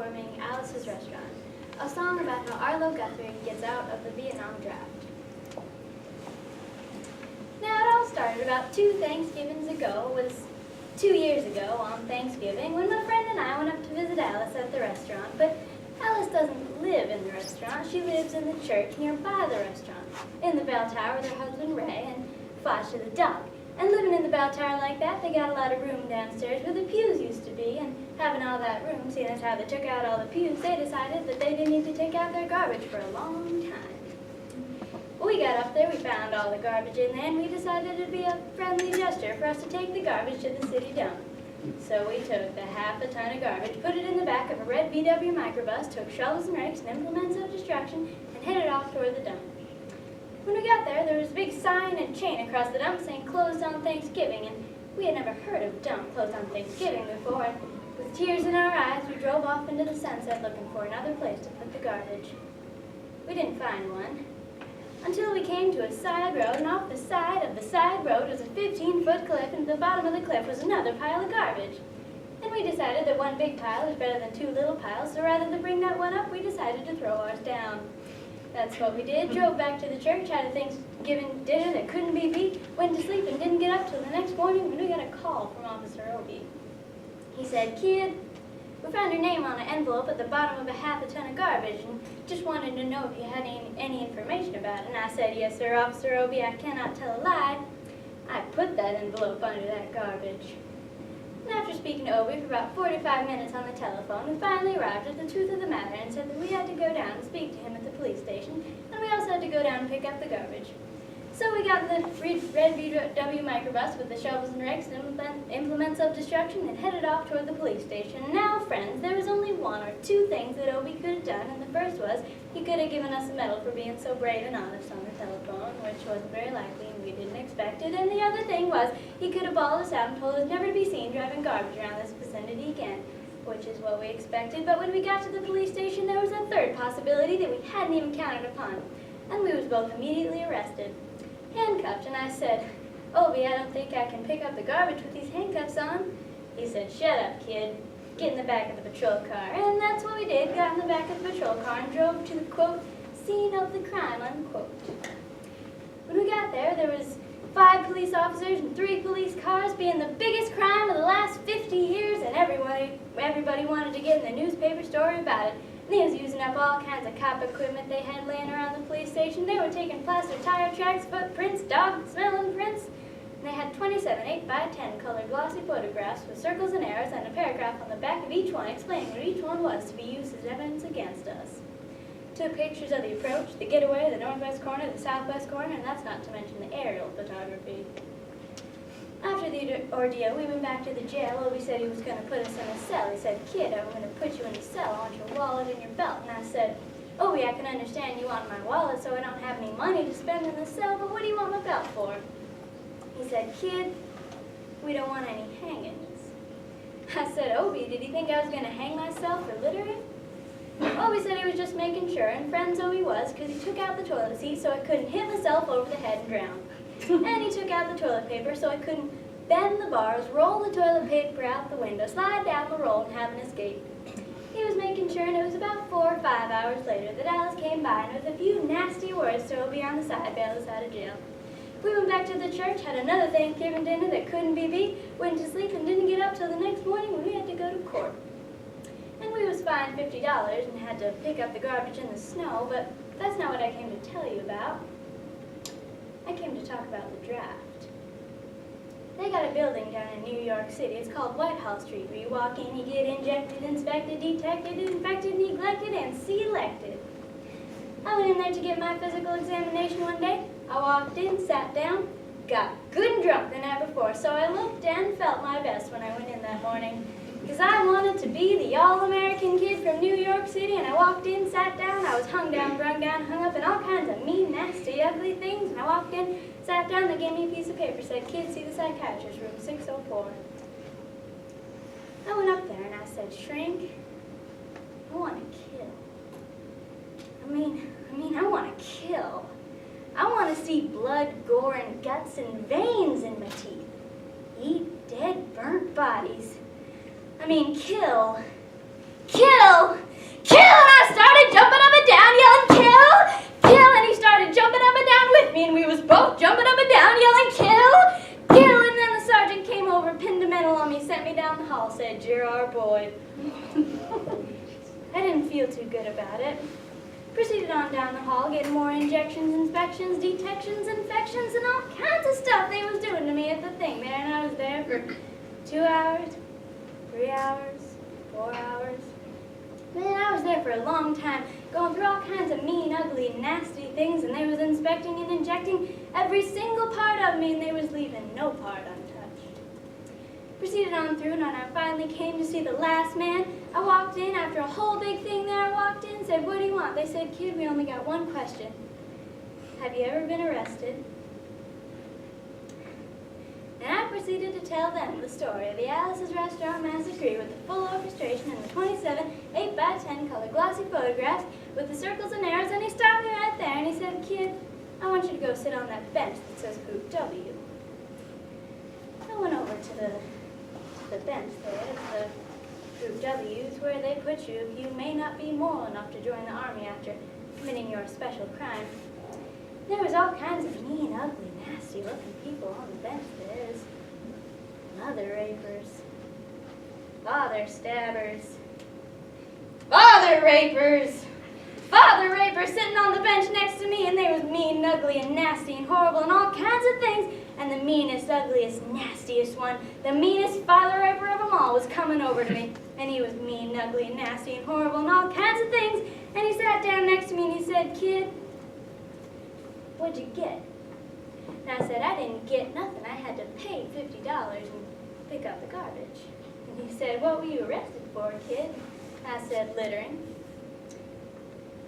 performing Alice's Restaurant, a song about how Arlo Guthrie gets out of the Vietnam draft. Now, it all started about 2 Thanksgivings ago. It was 2 years ago on Thanksgiving when my friend and I went up to visit Alice at the restaurant. But Alice doesn't live in the restaurant. She lives in the church nearby the restaurant, in the bell tower with her husband Ray and Flasha the dog. And living in the bell tower like that, they got a lot of room downstairs where the pews used to be, and having all that room, seeing as how they took out all the pews, they decided that they didn't need to take out their garbage for a long time. When we got up there, we found all the garbage in there, and we decided it'd be a friendly gesture for us to take the garbage to the city dump. So we took the half a ton of garbage, put it in the back of a red VW microbus, took shovels and rakes and implements of destruction, and headed off toward the dump. When we got there, there was a big sign and chain across the dump saying closed on Thanksgiving, and we had never heard of a dump closed on Thanksgiving before, and with tears in our eyes, we drove off into the sunset looking for another place to put the garbage. We didn't find one, until we came to a side road, and off the side of the side road was a 15-foot cliff, and at the bottom of the cliff was another pile of garbage. And we decided that one big pile is better than 2 little piles, so rather than bring that one up, we decided to throw ours down. That's what we did, drove back to the church, had a Thanksgiving dinner that couldn't be beat, went to sleep and didn't get up till the next morning when we got a call from Officer Obie. He said, "Kid, we found your name on an envelope at the bottom of a half a ton of garbage and just wanted to know if you had any information about it." And I said, "Yes, sir, Officer Obie, I cannot tell a lie. I put that envelope under that garbage." And after speaking to Obie for about 45 minutes on the telephone, we finally arrived at the truth of the matter and said that we had to go down and speak to him at the police station, and we also had to go down and pick up the garbage. So we got the red VW microbus with the shovels and rakes and implements of destruction and headed off toward the police station. Now, friends, there was only 1 or 2 things that Obie could have done, and the first was he could have given us a medal for being so brave and honest on the telephone, which wasn't very likely and we didn't expect it. And the other thing was he could have bawled us out and told us never to be seen driving garbage around this vicinity again, which is what we expected. But when we got to the police station, there was a third possibility that we hadn't even counted upon, and we was both immediately arrested. Handcuffed, and I said, "Obie, I don't think I can pick up the garbage with these handcuffs on." He said, "Shut up, kid. Get in the back of the patrol car." And that's what we did, got in the back of the patrol car and drove to the, quote, scene of the crime, unquote. When we got there, there was 5 police officers and 3 police cars, being the biggest crime of the last 50 years, and everybody wanted to get in the newspaper story about it. And they was using up all kinds of cop equipment they had laying around the police station. They were taking plaster tire tracks, footprints, dog-smelling prints. And they had 27 8x10 colored glossy photographs with circles and arrows and a paragraph on the back of each one explaining what each one was to be used as evidence against us. Took pictures of the approach, the getaway, the northwest corner, the southwest corner, and that's not to mention the aerial photography. After the ordeal, we went back to the jail. Obie said he was going to put us in a cell. He said, "Kid, I'm going to put you in a cell. I want your wallet and your belt." And I said, "Obie, I can understand you want my wallet so I don't have any money to spend in the cell, but what do you want my belt for?" He said, "Kid, we don't want any hangings." I said, "Obie, did he think I was going to hang myself for littering?" Obie said he was just making sure, and friends Obie was, because he took out the toilet seat so I couldn't hit myself over the head and drown. And he took out the toilet paper so I couldn't bend the bars, roll the toilet paper out the window, slide down the roll, and have an escape. He was making sure, and it was about 4 or 5 hours later that Alice came by and with a few nasty words to Obie on the side, bailed us out of jail. We went back to the church, had another Thanksgiving dinner that couldn't be beat, went to sleep, and didn't get up till the next morning when we had to go to court. And we was fined $50 and had to pick up the garbage in the snow, but that's not what I came to tell you about. I came to talk about the draft. They got a building down in New York City. It's called Whitehall Street, where you walk in, you get injected, inspected, detected, infected, neglected, and selected. I went in there to get my physical examination one day. I walked in, sat down, got good and drunk the night before, so I looked and felt my best when I went in that morning. Because I wanted to be the all-American kid from New York City, and I walked in, sat down, I was hung down, brung down, hung up, and all kinds of mean, nasty, ugly things. And I walked in, sat down, they gave me a piece of paper, said, "Kid, see the psychiatrist, room 604. I went up there and I said, "Shrink, I want to kill. I mean, I want to kill. I want to see blood, gore, and guts and veins in my teeth. Eat dead, burnt bodies. I mean, kill. Kill!" kill, and I started jumping up and down, yelling, kill, kill, and he started jumping up and down with me, and we was both jumping up and down, yelling, kill, kill, and then the sergeant came over, pinned a medal on me, sent me down the hall, said, you're our boy. I didn't feel too good about it. Proceeded on down the hall, getting more injections, inspections, detections, infections, and all kinds of stuff they was doing to me at the thing there, and I was there for 2 hours, 3 hours, 4 hours. Man, I was there for a long time, going through all kinds of mean, ugly, nasty things, and they was inspecting and injecting every single part of me, and they was leaving no part untouched. Proceeded on through, and when I finally came to see the last man, I walked in after a whole big thing there. I walked in and said, what do you want? They said, kid, we only got one question. Have you ever been arrested? And I proceeded to tell them the story of the Alice's Restaurant Massacre with the full orchestration and the 27 8x10 color glossy photographs with the circles and arrows, and he stopped me right there and he said, kid, I want you to go sit on that bench that says Group W. I went over to the bench there, the Group W's, where they put you if you may not be moral enough to join the Army after committing your special crime. There was all kinds of mean, ugly, nasty-looking people on the bench. There's mother rapers, father stabbers, father rapers, father rapers sitting on the bench next to me, and they was mean, ugly, and nasty, and horrible, and all kinds of things. And the meanest, ugliest, nastiest one, the meanest father raper of them all, was coming over to me. And he was mean, ugly, and nasty, and horrible, and all kinds of things. And he sat down next to me and he said, kid, what'd you get? And I said, I didn't get nothing. I had to pay $50 and pick up the garbage. And he said, what were you arrested for, kid? I said, littering.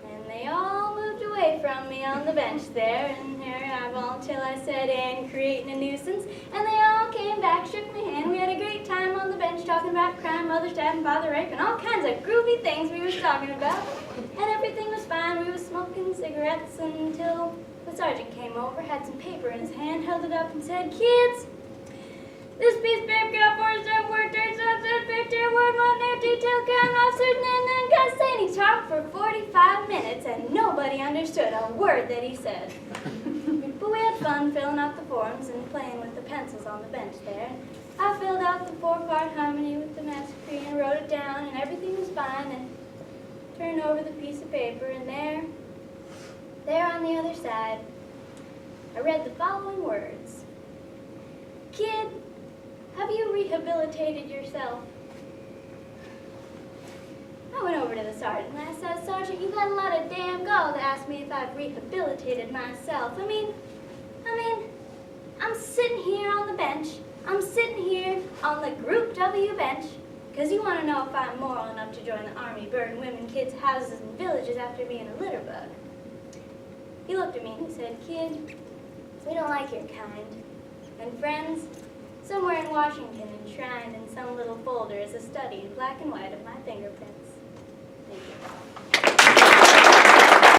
And they all moved away from me on the bench there, and there I was until I said, and creating a nuisance. And they all came back, shook my hand. We had a great time on the bench talking about crime, mother stabbing, father rape, and all kinds of groovy things we was talking about. And everything was fine. We was smoking cigarettes until the sergeant came over, had some paper in his hand, held it up, and said, kids, this piece of paper got 47 word turns out that picture, word one there, detail, count officers, and then got saying he talked for 45 minutes and nobody understood a word that he said. But we had fun filling out the forms and playing with the pencils on the bench there. I filled out the 4-part harmony with the massacre and wrote it down, and everything was fine, and turned over the piece of paper, and there on the other side, I read the following words. Kid, have you rehabilitated yourself? I went over to the sergeant and I said, Sergeant, you got a lot of damn gall to ask me if I've rehabilitated myself. I mean, I'm sitting here on the bench. I'm sitting here on the Group W bench because you want to know if I'm moral enough to join the Army, burden women, kids, houses, and villages after being a litter bug. He looked at me and he said, kid, we don't like your kind. And friends, somewhere in Washington, enshrined in some little folder, is a study in black and white of my fingerprints. Thank you.